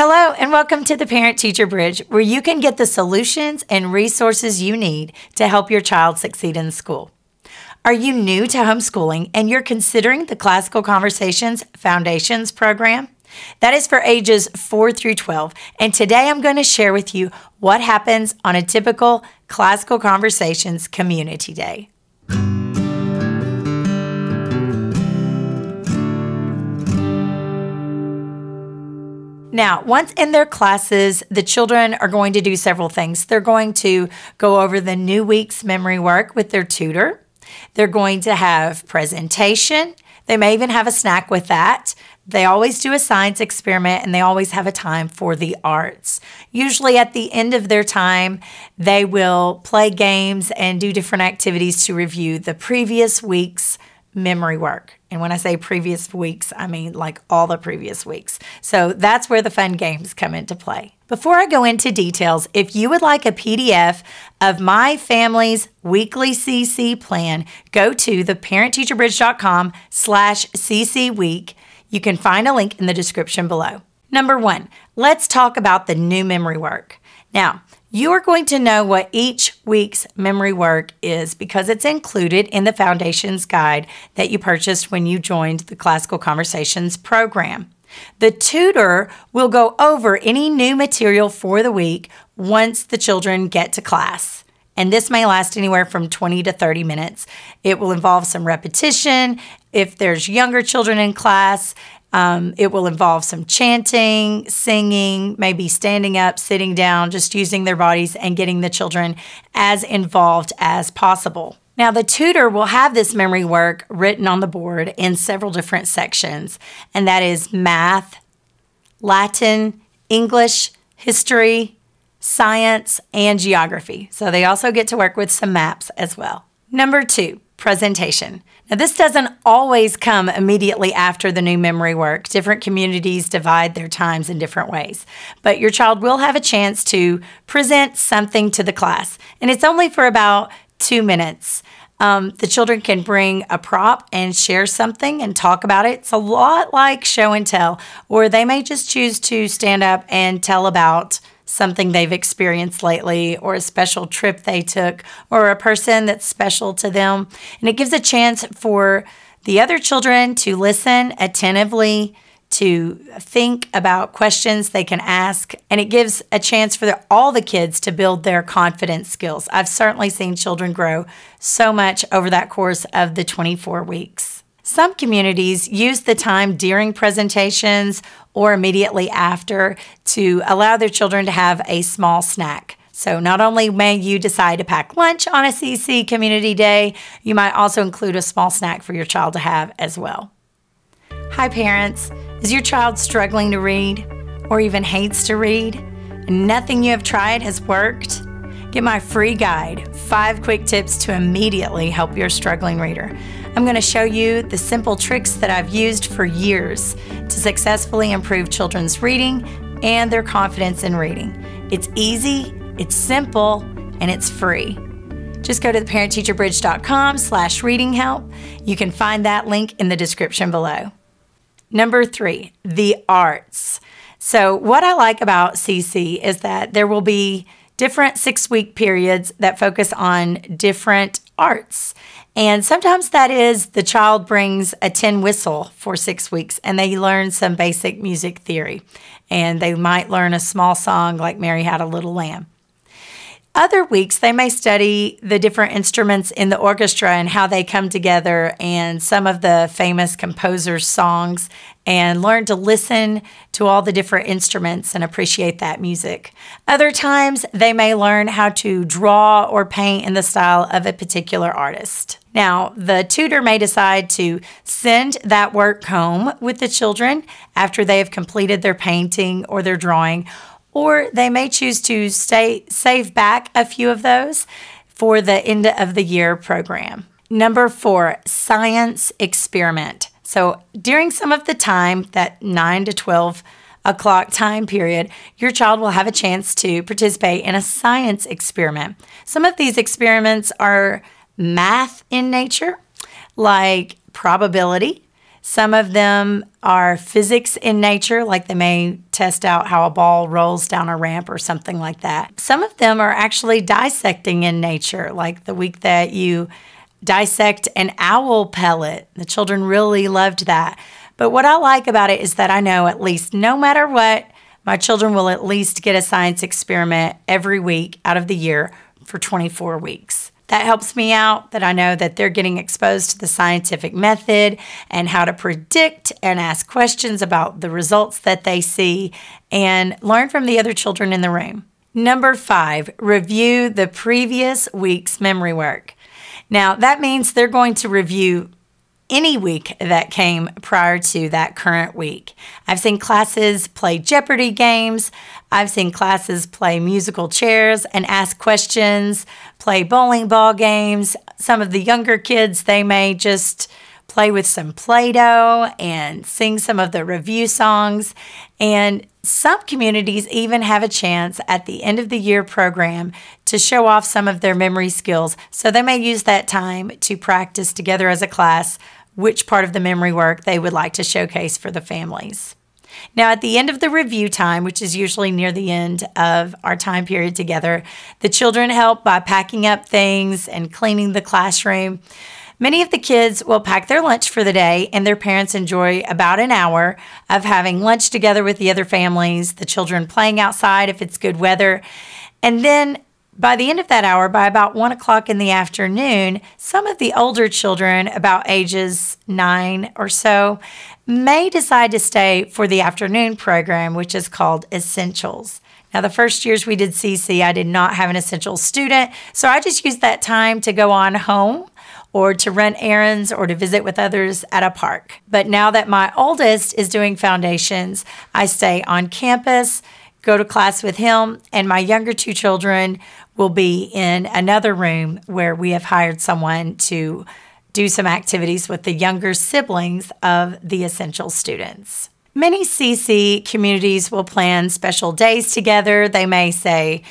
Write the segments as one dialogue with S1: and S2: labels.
S1: Hello, and welcome to the Parent Teacher Bridge, where you can get the solutions and resources you need to help your child succeed in school. Are you new to homeschooling and you're considering the Classical Conversations Foundations program? That is for ages 4 through 12, and today I'm going to share with you what happens on a typical Classical Conversations Community Day. Now, once in their classes, the children are going to do several things. They're going to go over the new week's memory work with their tutor. They're going to have presentation. They may even have a snack with that. They always do a science experiment, and they always have a time for the arts. Usually at the end of their time, they will play games and do different activities to review the previous week's memory work. And when I say previous weeks, I mean like all the previous weeks. So that's where the fun games come into play. Before I go into details, if you would like a PDF of my family's weekly CC plan, go to theparentteacherbridge.com/CC week. You can find a link in the description below. Number 1, let's talk about the new memory work. Now, you are going to know what each week's memory work is because it's included in the Foundations Guide that you purchased when you joined the Classical Conversations program. The tutor will go over any new material for the week once the children get to class. And this may last anywhere from 20 to 30 minutes. It will involve some repetition. If there's younger children in class, it will involve some chanting, singing, maybe standing up, sitting down, just using their bodies and getting the children as involved as possible. Now, the tutor will have this memory work written on the board in several different sections, and that is math, Latin, English, history, science, and geography. So they also get to work with some maps as well. Number 2, presentation. Now, this doesn't always come immediately after the new memory work. Different communities divide their times in different ways. But your child will have a chance to present something to the class, and it's only for about 2 minutes. The children can bring a prop and share something and talk about it. It's a lot like show and tell, or they may just choose to stand up and tell about something they've experienced lately, or a special trip they took, or a person that's special to them. And it gives a chance for the other children to listen attentively, to think about questions they can ask, and it gives a chance for all the kids to build their confidence skills. I've certainly seen children grow so much over that course of the 24 weeks. Some communities use the time during presentations or immediately after to allow their children to have a small snack. So not only may you decide to pack lunch on a CC Community Day, you might also include a small snack for your child to have as well. Hi parents, is your child struggling to read or even hates to read and nothing you have tried has worked? Get my free guide, 5 quick tips to immediately help your struggling reader. I'm going to show you the simple tricks that I've used for years to successfully improve children's reading and their confidence in reading. It's easy, it's simple, and it's free. Just go to theparentteacherbridge.com/reading help. You can find that link in the description below. Number 3, the arts. So what I like about CC is that there will be different 6-week periods that focus on different arts. And sometimes that is the child brings a tin whistle for 6 weeks and they learn some basic music theory. And they might learn a small song like Mary Had a Little Lamb. Other weeks, they may study the different instruments in the orchestra and how they come together and some of the famous composers' songs and learn to listen to all the different instruments and appreciate that music. Other times, they may learn how to draw or paint in the style of a particular artist. Now, the tutor may decide to send that work home with the children after they have completed their painting or their drawing, or they may choose to save back a few of those for the end of the year program. Number 4, science experiment. So during some of the time, that 9 to 12 o'clock time period, your child will have a chance to participate in a science experiment. Some of these experiments are math in nature, like probability. Some of them are physics in nature, like they may test out how a ball rolls down a ramp or something like that. Some of them are actually dissecting in nature, like the week that you dissect an owl pellet. The children really loved that. But what I like about it is that I know at least no matter what, my children will at least get a science experiment every week out of the year for 24 weeks. That helps me out, that I know that they're getting exposed to the scientific method and how to predict and ask questions about the results that they see and learn from the other children in the room. Number 5, review the previous week's memory work. Now, that means they're going to review any week that came prior to that current week. I've seen classes play Jeopardy games. I've seen classes play musical chairs and ask questions, play bowling ball games. Some of the younger kids, they may just play with some Play-Doh and sing some of the review songs. And some communities even have a chance at the end of the year program to show off some of their memory skills. So they may use that time to practice together as a class which part of the memory work they would like to showcase for the families. Now, at the end of the review time, which is usually near the end of our time period together, the children help by packing up things and cleaning the classroom. Many of the kids will pack their lunch for the day, and their parents enjoy about an hour of having lunch together with the other families, the children playing outside if it's good weather. And then by the end of that hour, by about 1 o'clock in the afternoon, some of the older children, about ages 9 or so, may decide to stay for the afternoon program, which is called Essentials. Now, the first years we did CC, I did not have an Essentials student, so I just used that time to go on home or to run errands or to visit with others at a park. But now that my oldest is doing foundations, I stay on campus, go to class with him, and my younger 2 children will be in another room where we have hired someone to do some activities with the younger siblings of the Essential students. Many CC communities will plan special days together. They may say,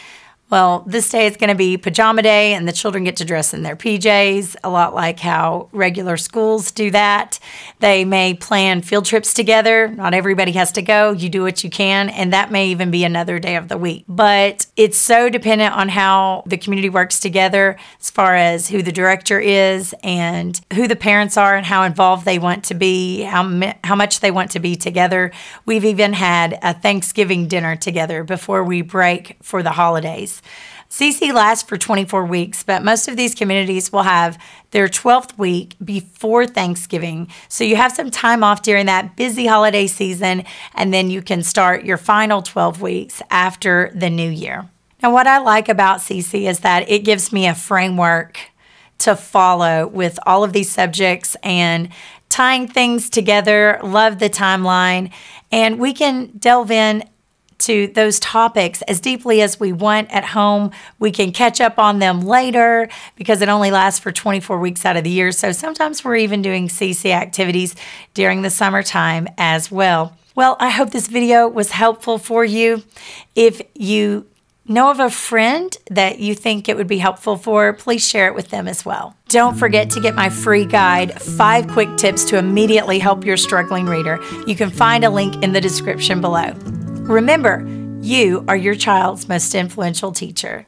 S1: well, this day is going to be pajama day and the children get to dress in their PJs, a lot like how regular schools do that. They may plan field trips together. Not everybody has to go. You do what you can, and that may even be another day of the week. But it's so dependent on how the community works together as far as who the director is and who the parents are and how involved they want to be, how much they want to be together. We've even had a Thanksgiving dinner together before we break for the holidays. CC lasts for 24 weeks, but most of these communities will have their 12th week before Thanksgiving. So you have some time off during that busy holiday season, and then you can start your final 12 weeks after the new year. Now, what I like about CC is that it gives me a framework to follow with all of these subjects and tying things together. Love the timeline, and we can delve in to those topics as deeply as we want at home. We can catch up on them later because it only lasts for 24 weeks out of the year. So sometimes we're even doing CC activities during the summertime as well. Well, I hope this video was helpful for you. If you know of a friend that you think it would be helpful for, please share it with them as well. Don't forget to get my free guide, 5 quick tips to immediately help your struggling reader. You can find a link in the description below. Remember, you are your child's most influential teacher.